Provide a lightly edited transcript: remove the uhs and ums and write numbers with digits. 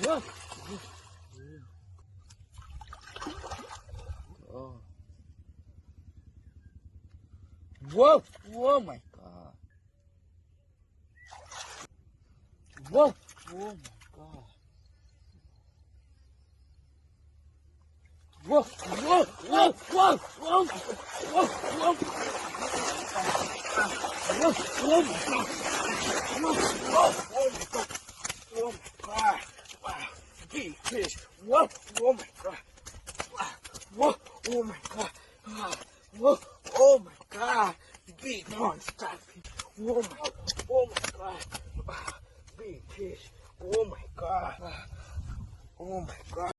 Whoa! Oh my god! Whoa! Oh my god! Whoa! Whoa! Whoa! Whoa! Whoa! Whoa! Whoa! Whoa! Oh my god! Whoa! Whoa! Oh my god! Oh my god! Wow! Big fish! Whoa! Oh my god! Wow! Whoa! Oh my god! Whoa! Oh my god! Big monster! Oh my god! Big fish! Oh my god! Oh my god!